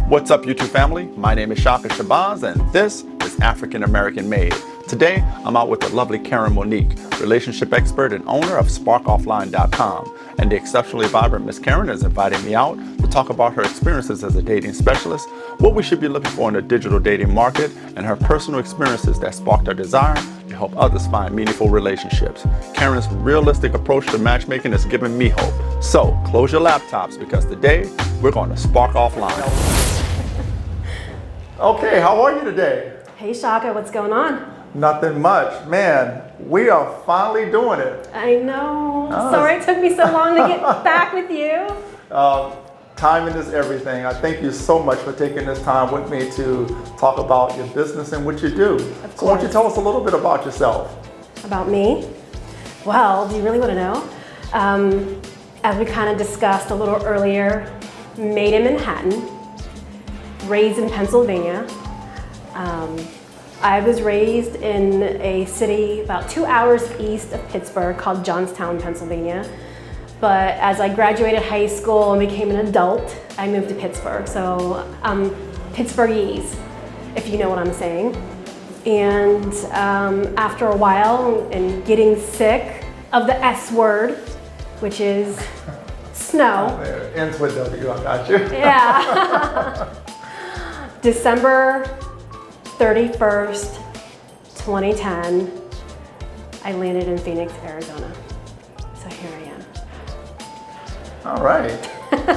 What's up, YouTube family? My name is Shaka and this is African-American-Made. Today, I'm out with the lovely Karen Monique, relationship expert and owner of SparkOffline.com. And the exceptionally vibrant Miss Karen is inviting me out to talk about her experiences as a dating specialist, what we should be looking for in the digital dating market, and her personal experiences that sparked her desire to help others find meaningful relationships. Karen's realistic approach to matchmaking is giving me hope. So, close your laptops because today, we're going to spark offline. Okay, how are you today? Hey Shaka, what's going on? Nothing much. Man, we are finally doing it. I know. Sorry it took me so long to get back with you. Timing is everything. I thank you so much for taking this time with me to talk about your business and what you do. So why don't you tell us a little bit about yourself? About me? Well, do you really want to know? As we kind of discussed a little earlier, made in Manhattan, raised in Pennsylvania. I was raised in a city about 2 hours east of Pittsburgh called Johnstown, Pennsylvania. But as I graduated high school and became an adult, I moved to Pittsburgh. So I'm Pittsburghese, if you know what I'm saying. And after a while and getting sick of the S word, which is snow. It ends with W, I got you. Yeah. December 31st, 2010, I landed in Phoenix, Arizona. So here I am. All right.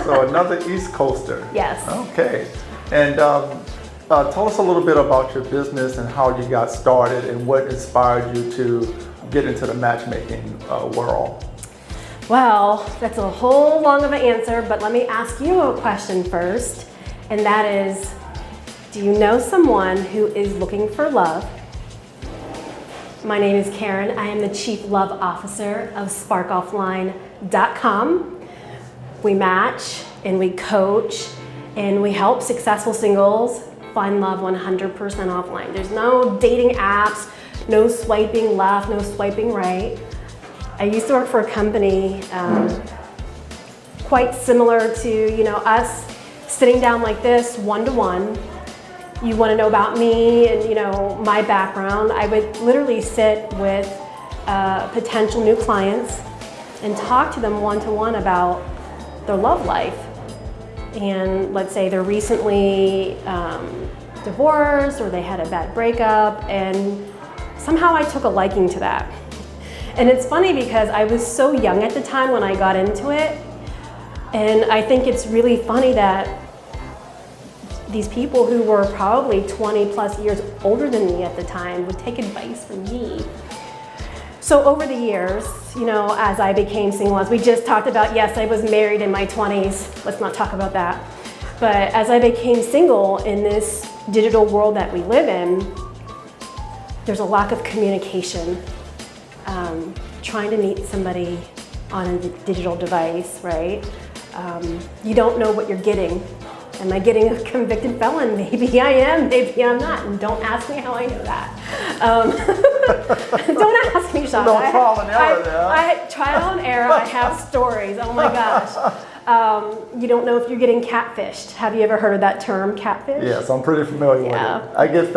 So another East Coaster. Yes. Okay. And tell us a little bit about your business and how you got started and what inspired you to get into the matchmaking world. Well, that's a whole long of an answer, but let me ask you a question first, and that is, do you know someone who is looking for love? My name is Karen. I am the Chief Love Officer of SparkOffline.com. We match and we coach and we help successful singles find love 100% offline. There's no dating apps, no swiping left, no swiping right. I used to work for a company quite similar to us sitting down like this one-to-one. You want to know about me and my background. I would literally sit with potential new clients and talk to them one-to-one about their love life. And let's say they're recently divorced or they had a bad breakup, and somehow I took a liking to that. And it's funny because I was so young at the time when I got into it, and I think it's really funny that these people who were probably 20 plus years older than me at the time would take advice from me. So over the years, as I became single, as we just talked about, yes, I was married in my 20s. Let's not talk about that. But as I became single in this digital world that we live in, there's a lack of communication. Trying to meet somebody on a digital device, right? You don't know what you're getting. Am I getting a convicted felon? Maybe I am, maybe I'm not. And don't ask me how I know that. Don't ask me, Shaka. No trial and error there. Trial and error, I have stories, oh my gosh. You don't know if you're getting catfished. Have you ever heard of that term, catfish? Yes, I'm pretty familiar with it. I get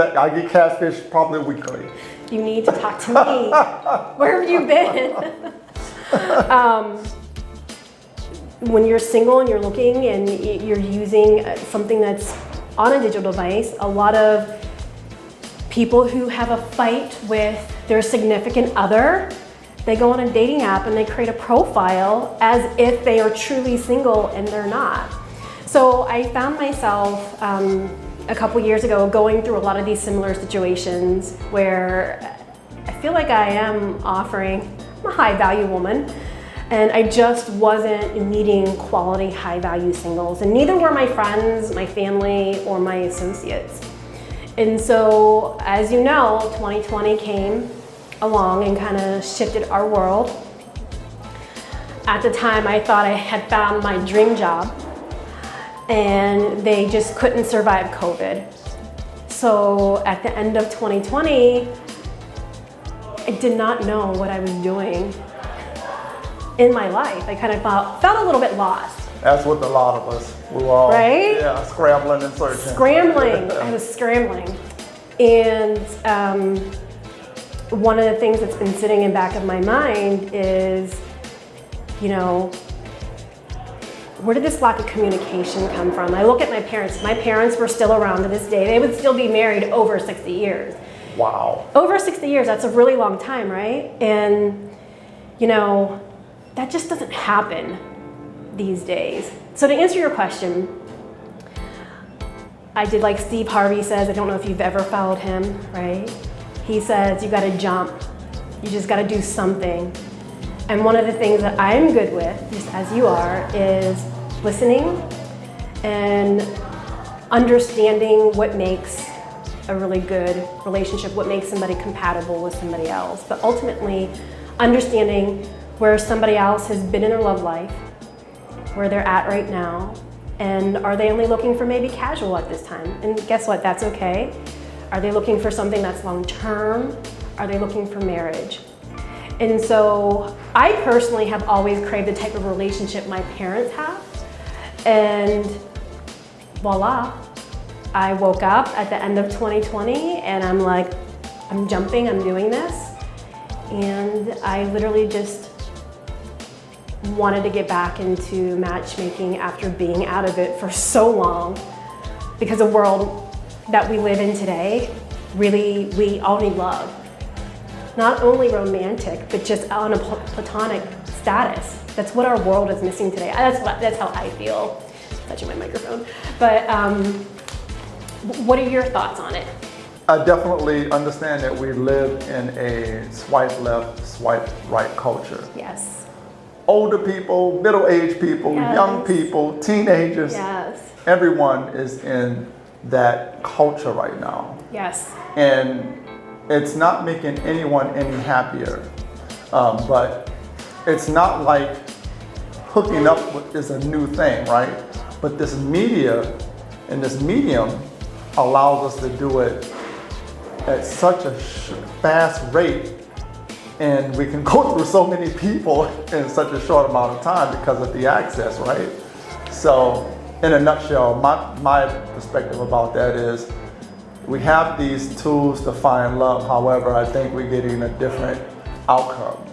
catfished probably weekly. You need to talk to me. Where have you been? When you're single and you're looking and you're using something that's on a digital device, a lot of people who have a fight with their significant other, they go on a dating app and they create a profile as if they are truly single and they're not. So I found myself a couple years ago going through a lot of these similar situations where I feel like I am offering, I'm a high value woman, and I just wasn't meeting quality, high-value singles. And neither were my friends, my family, or my associates. And so, as you know, 2020 came along and kind of shifted our world. At the time, I thought I had found my dream job, and they just couldn't survive COVID. So, at the end of 2020, I did not know what I was doing in my life. I kind of felt a little bit lost. That's with a lot of us. We were all Right? scrambling and searching. Scrambling. I was scrambling. And one of the things that's been sitting in the back of my mind is, you know, where did this lack of communication come from? I look at my parents. My parents were still around to this day. They would still be married over 60 years. Wow. Over 60 years, that's a really long time, right? And, you know, that just doesn't happen these days. So to answer your question, I did like Steve Harvey says, I don't know if you've ever followed him, right? He says, you gotta jump. You just gotta do something. And one of the things that I'm good with, just as you are, is listening and understanding what makes a really good relationship, what makes somebody compatible with somebody else. But ultimately, understanding where somebody else has been in their love life, where they're at right now, and are they only looking for maybe casual at this time? And guess what, that's okay. Are they looking for something that's long-term? Are they looking for marriage? And so I personally have always craved the type of relationship my parents have. And voila, I woke up at the end of 2020 and I'm like, I'm jumping, I'm doing this. And I literally just wanted to get back into matchmaking after being out of it for so long, because the world that we live in today, really, we all need love. Not only romantic, but just on a platonic status. That's what our world is missing today. That's how I feel. Touching my microphone. But what are your thoughts on it? I definitely understand that we live in a swipe left, swipe right culture. Yes. Older people, middle-aged people, Yes. young people, teenagers, Yes. everyone is in that culture right now. Yes. And it's not making anyone any happier. But it's not like hooking up is a new thing, right? But this media and this medium allows us to do it at such a fast rate, and we can go through so many people in such a short amount of time because of the access, right? So in a nutshell, my perspective about that is we have these tools to find love. However, I think we're getting a different outcome.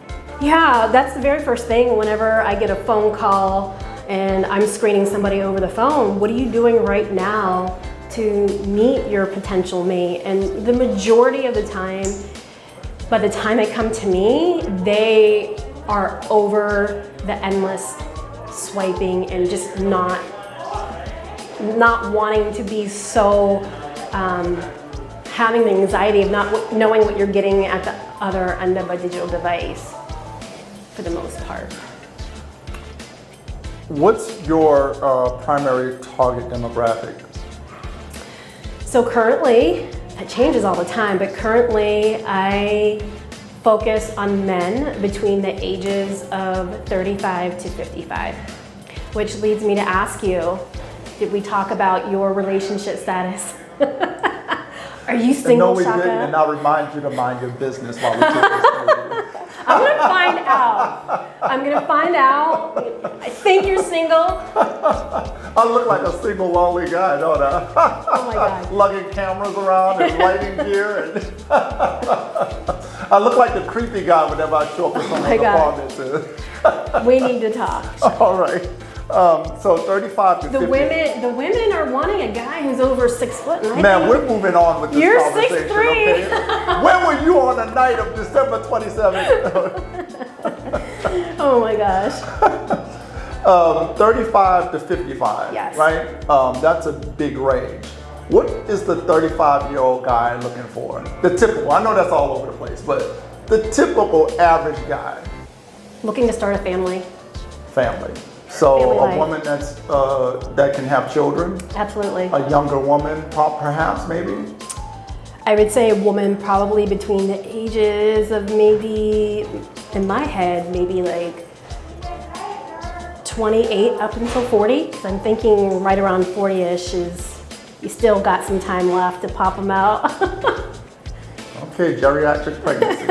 Yeah, that's the very first thing whenever I get a phone call and I'm screening somebody over the phone. What are you doing right now to meet your potential mate? And the majority of the time, by the time they come to me, they are over the endless swiping and just not wanting to be so having the anxiety of not knowing what you're getting at the other end of a digital device, for the most part. What's your primary target demographic? So currently, it changes all the time, but currently I focus on men between the ages of 35 to 55, which leads me to ask you, did we talk about your relationship status? Are you single, No, we Shaka? didn't, and I'll remind you to mind your business while we take this interview. I'm gonna find out. I'm gonna find out. I think you're single. I look like a single, lonely guy, don't I? Oh my God. Lugging cameras around and lighting gear. And I look like the creepy guy whenever I show up at someone's apartment. We need to talk. All right. So 35 to 50. The women are wanting a guy who's over 6 foot. And Man, we're moving on with this You're conversation. 6'3". Okay? When were you on the night of December 27th? Oh my gosh. 35 to 55, Yes. right? That's a big range. What is the 35-year-old guy looking for? The typical, I know that's all over the place, but the typical average guy. Looking to start a family. Family. So Family a life. woman that can have children, Absolutely. a younger woman, perhaps, maybe? I would say a woman probably between the ages of maybe, in my head, maybe like 28 up until 40. Because I'm thinking right around 40-ish is, you still got some time left to pop them out. Okay, geriatric pregnancy.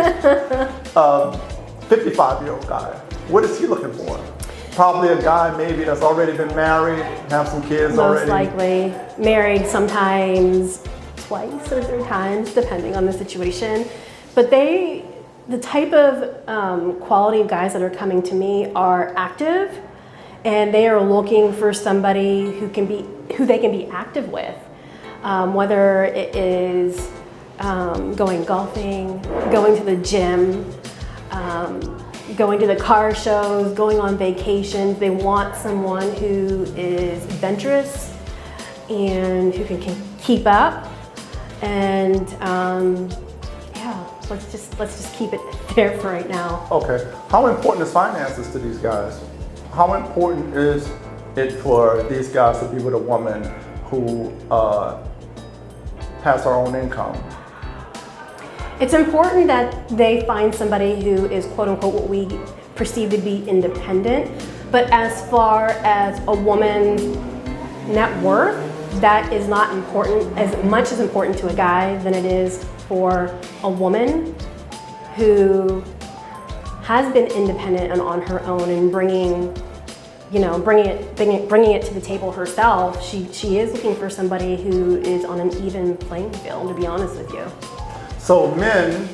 55-year-old guy. What is he looking for? probably a guy maybe that's already been married, have some kids Most already. likely married, sometimes twice or 3 times, depending on the situation. But the type of quality of guys that are coming to me are active, and they are looking for somebody who they can be active with, whether it is going golfing, going to the gym, going to the car shows, going on vacations. They want someone who is adventurous and who can keep up. And yeah, let's just keep it there for right now. Okay. How important is finances to these guys? How important is it for these guys to be with a woman who has her own income? It's important that they find somebody who is quote unquote what we perceive to be independent, but as far as a woman's net worth, that is not important, as much as important to a guy than it is for a woman who has been independent and on her own and bringing it to the table herself. She is looking for somebody who is on an even playing field, to be honest with you. So men,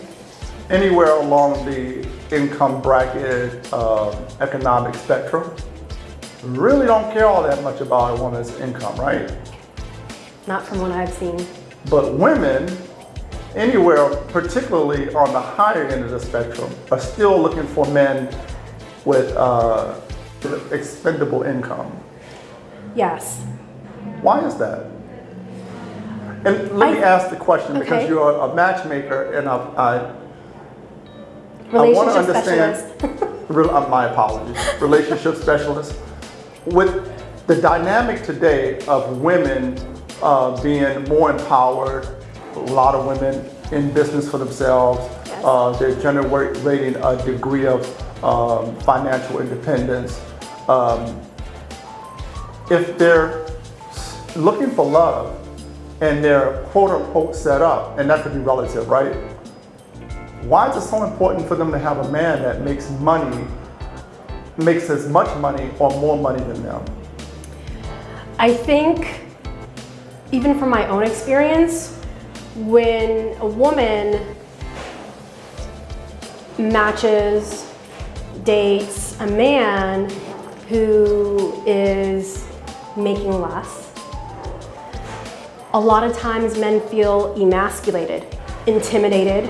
anywhere along the income bracket, economic spectrum, really don't care all that much about a woman's income, right? Not from what I've seen. But women, anywhere, particularly on the higher end of the spectrum, are still looking for men with expendable income. Yes. Why is that? And let me ask the question, because Okay. you're a matchmaker, and I want to Relationship understand. specialist. My apologies. Relationship specialist. With the dynamic today of women being more empowered, a lot of women in business for themselves, Yes. they're generating a degree of financial independence. If they're looking for love and they're quote unquote set up, and that could be relative, right? Why is it so important for them to have a man that makes as much money or more money than them? I think, even from my own experience, when a woman matches, dates a man who is making less, a lot of times men feel emasculated, intimidated,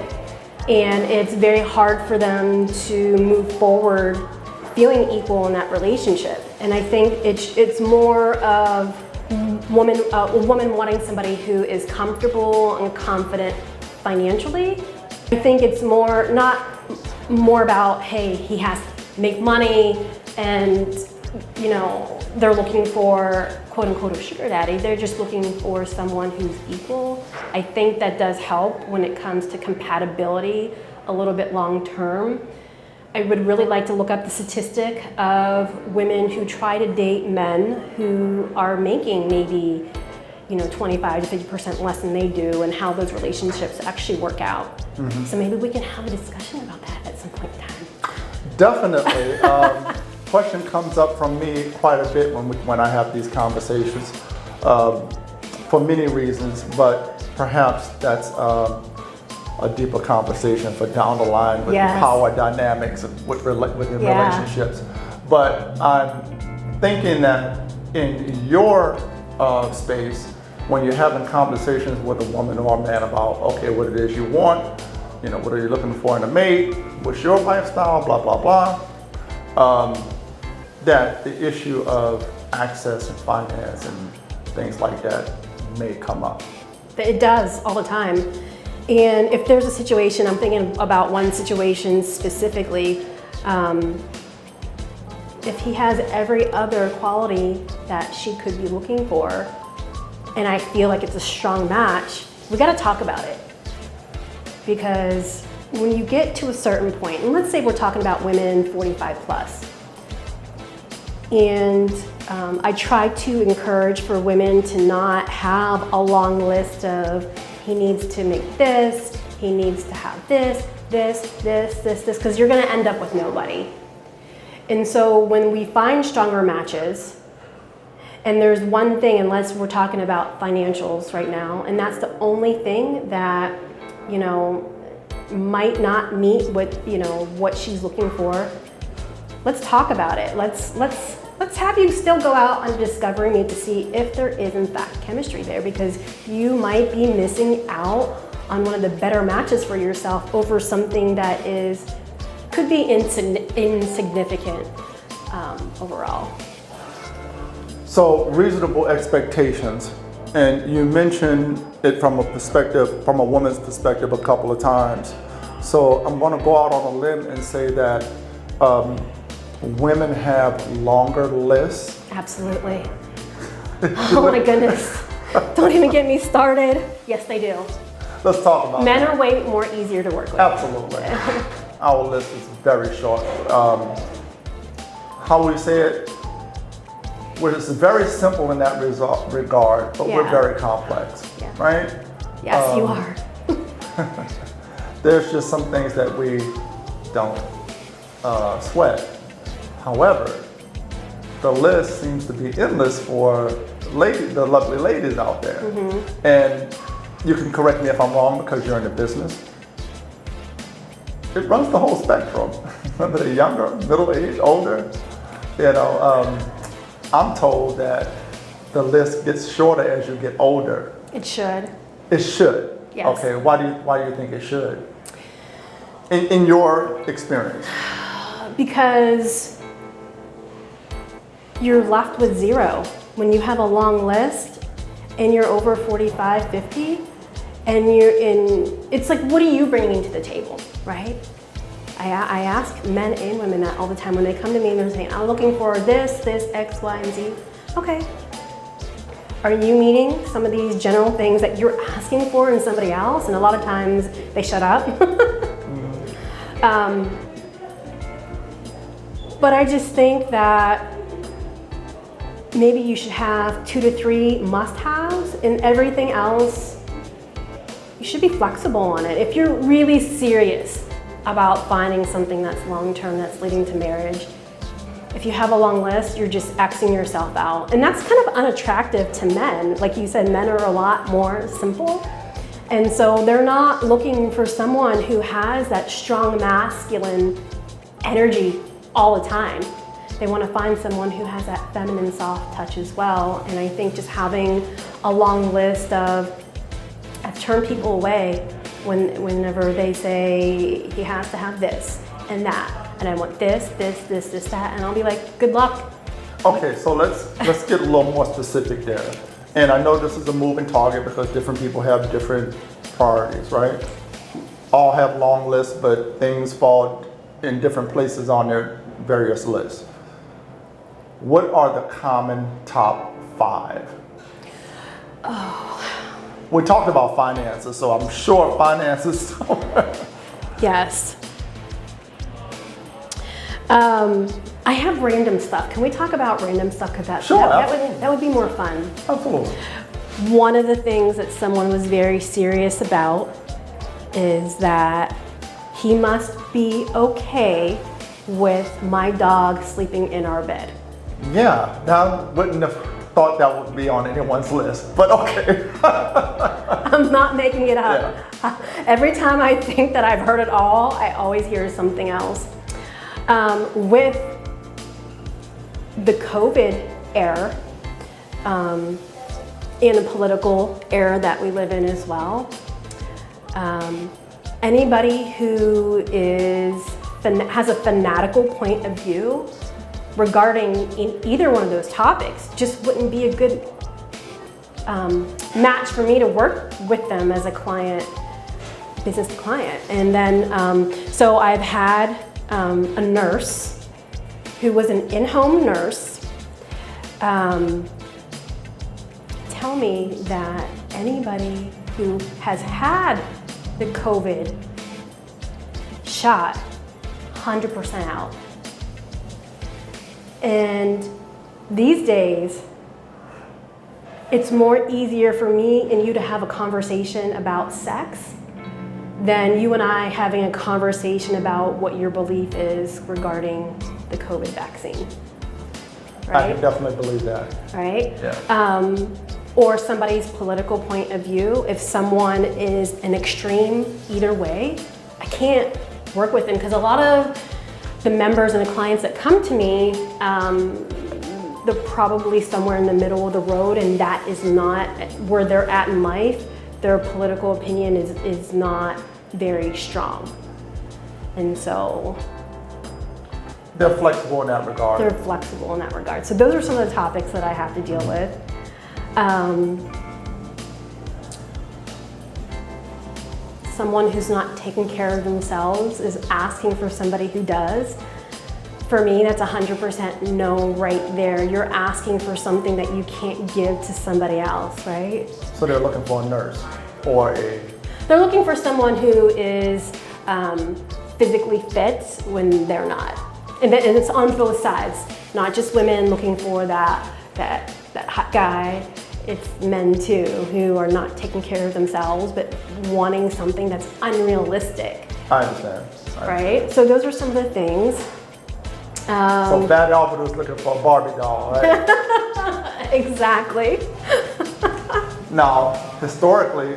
and it's very hard for them to move forward feeling equal in that relationship. And I think it's more of a woman wanting somebody who is comfortable and confident financially. I think it's not more about, hey, he has to make money and they're looking for quote unquote a sugar daddy. They're just looking for someone who's equal. I think that does help when it comes to compatibility a little bit long term. I would really like to look up the statistic of women who try to date men who are making maybe 25 to 50% less than they do, and how those relationships actually work out. Mm-hmm. So maybe we can have a discussion about that at some point in time. Definitely. Question comes up from me quite a bit when I have these conversations, for many reasons, but perhaps that's a deeper conversation for down the line with Yes. the power dynamics within relationships. But I'm thinking that in your space, when you're having conversations with a woman or a man about, okay, what it is you want, what are you looking for in a mate, what's your lifestyle, blah, blah, blah, that the issue of access and finance and things like that may come up. It does all the time. And if there's a situation, I'm thinking about one situation specifically, if he has every other quality that she could be looking for, and I feel like it's a strong match, we gotta talk about it. Because when you get to a certain point, and let's say we're talking about women 45 plus, and I try to encourage for women to not have a long list of, he needs to make this, he needs to have this, because you're gonna end up with nobody. And so when we find stronger matches, and there's one thing, unless we're talking about financials right now, and that's the only thing that, you know, might not meet what, you know, what she's looking for, let's talk about it. Let's have you still go out on a discovery meet to see if there is in fact chemistry there, because you might be missing out on one of the better matches for yourself over something that could be insignificant overall. So reasonable expectations, and you mentioned it from a woman's perspective a couple of times. So I'm going to go out on a limb and say that women have longer lists. Absolutely. Oh my goodness. Don't even get me started. Yes, they do. Let's talk about Men that. are way more easier to work with. Absolutely. Our list is very short. How we say it? Well, it's very simple in that regard, but we're very complex, right? Yes, you are. There's just some things that we don't sweat. However, the list seems to be endless for the lovely ladies out there. Mm-hmm. And you can correct me if I'm wrong because you're in the business. It runs the whole spectrum, whether they're younger, middle-aged, older. You know, I'm told that the list gets shorter as you get older. It should. It should. Yes. Okay. Why do you think it should? In your experience? Because you're left with zero when you have a long list and you're over 45, 50, and it's like, what are you bringing to the table, right? I ask men and women that all the time when they come to me and they're saying, I'm looking for this, X, Y, and Z. Okay. Are you meeting some of these general things that you're asking for in somebody else? And a lot of times they shut up. But I just think that maybe you should have 2 to 3 must-haves, and everything else, you should be flexible on it. If you're really serious about finding something that's long-term, that's leading to marriage, if you have a long list, you're just Xing yourself out. And that's kind of unattractive to men. Like you said, men are a lot more simple. And so they're not looking for someone who has that strong masculine energy all the time. They want to find someone who has that feminine soft touch as well. And I think just having a long list I've turned people away whenever they say he has to have this and that, and I want this, that, and I'll be like, good luck. Okay, so let's get a little more specific there. And I know this is a moving target because different people have different priorities, right? All have long lists, but things fall in different places on their various lists. What are the common top 5? Oh. We talked about finances, so I'm sure finances. Yes. I have random stuff. Can we talk about random stuff? Because that would be more fun. Absolutely. One of the things that someone was very serious about is that he must be okay with my dog sleeping in our bed. Yeah, I wouldn't have thought that would be on anyone's list, but okay. I'm not making it up. Yeah. Every time I think that I've heard it all, I always hear something else. With the COVID era, and the political era that we live in as well, anybody who has a fanatical point of view regarding either one of those topics just wouldn't be a good match for me to work with them as a client, business to client. And then, so I've had a nurse who was an in-home nurse tell me that anybody who has had the COVID shot 100% out. And these days, it's more easier for me and you to have a conversation about sex than you and I having a conversation about what your belief is regarding the COVID vaccine. I Right? can definitely believe that. Right? Yeah. Or somebody's political point of view. If someone is an extreme either way, I can't work with them, because a lot of the members and the clients that come to me, they're probably somewhere in the middle of the road, and that is not where they're at in life. Their political opinion is not very strong. And so They're flexible in that regard. they're flexible in that regard. So those are some of the topics that I have to deal with. Someone who's not taking care of themselves is asking for somebody who does. For me, that's 100% no right there. You're asking for something that you can't give to somebody else, right? So they're looking for a nurse or a... They're looking for someone who is physically fit when they're not. And it's on both sides, not just women looking for that hot guy. It's men too, who are not taking care of themselves, but wanting something that's unrealistic. I understand. Right? So those are some of the things. So Fat Albert was looking for a Barbie doll, right? Exactly. Now, historically,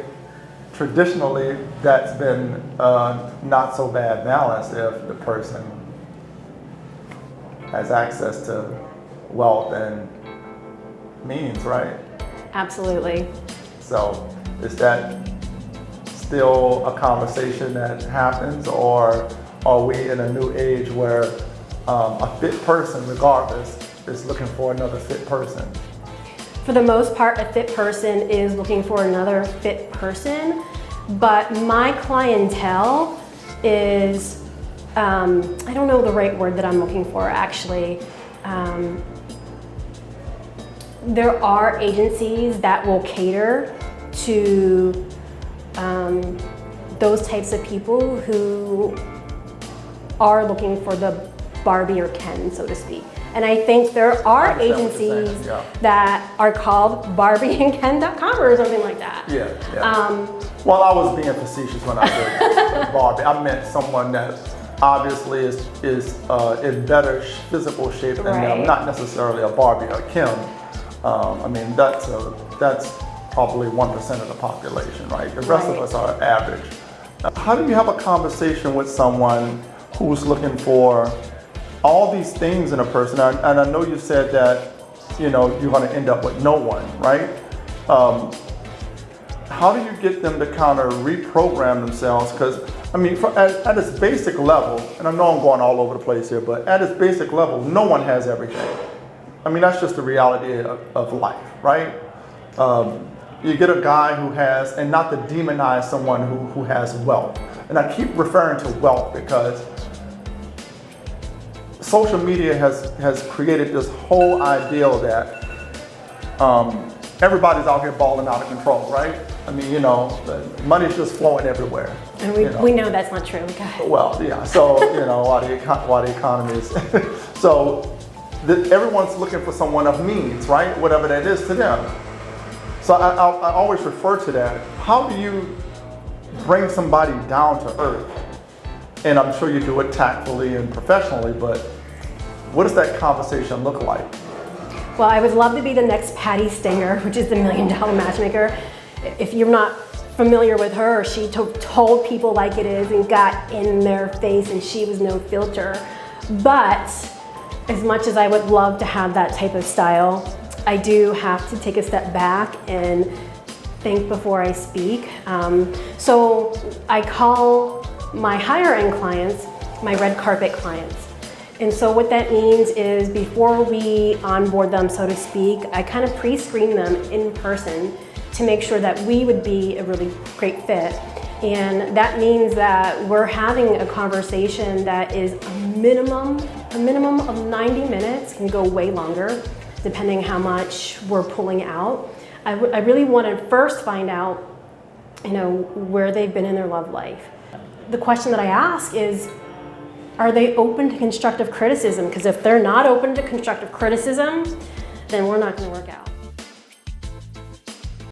traditionally, that's been not so bad balance if the person has access to wealth and means, right? Absolutely. So is that still a conversation that happens, or are we in a new age where a fit person, regardless, is looking for another fit person? For the most part, a fit person is looking for another fit person, but my clientele is, I don't know the right word that I'm looking for actually. There are agencies that will cater to those types of people who are looking for the Barbie or Ken, so to speak. And I think there are I understand what you're agencies saying, yeah. that are called barbieandken.com or something like that. Yeah, yeah. Well, I was being facetious when I said Barbie. I meant someone that obviously is in better physical shape than them, Right. not necessarily a Barbie or Kim. I mean, that's probably 1% of the population, right? The rest of Right. us are average. How do you have a conversation with someone who's looking for all these things in a person? And I know you said that, you know, you're going to end up with no one, right? How do you get them to kind of reprogram themselves? Because, I mean, at its basic level, and I know I'm going all over the place here, but at its basic level, no one has everything. I mean, that's just the reality of life, right? You get a guy who has, and not to demonize someone who has wealth. And I keep referring to wealth because social media has created this whole ideal that everybody's out here balling out of control, right? I mean, you know, the money's just flowing everywhere. And we know that's not true. God. Well, yeah, so, you know, while the economy is, so everyone's looking for someone of means, right? Whatever that is to them. So I always refer to that. How do you bring somebody down to earth? And I'm sure you do it tactfully and professionally, but what does that conversation look like? Well, I would love to be the next Patty Stinger, which is the $1 Million Matchmaker. If you're not familiar with her, she told people like it is and got in their face, and she was no filter. But as much as I would love to have that type of style, I do have to take a step back and think before I speak. So I call my higher end clients my red carpet clients. And so what that means is before we onboard them, so to speak, I kind of pre-screen them in person to make sure that we would be a really great fit. And that means that we're having a conversation that is a minimum of 90 minutes, can go way longer, depending how much we're pulling out. I really want to first find out, you know, where they've been in their love life. The question that I ask is, are they open to constructive criticism? Because if they're not open to constructive criticism, then we're not going to work out.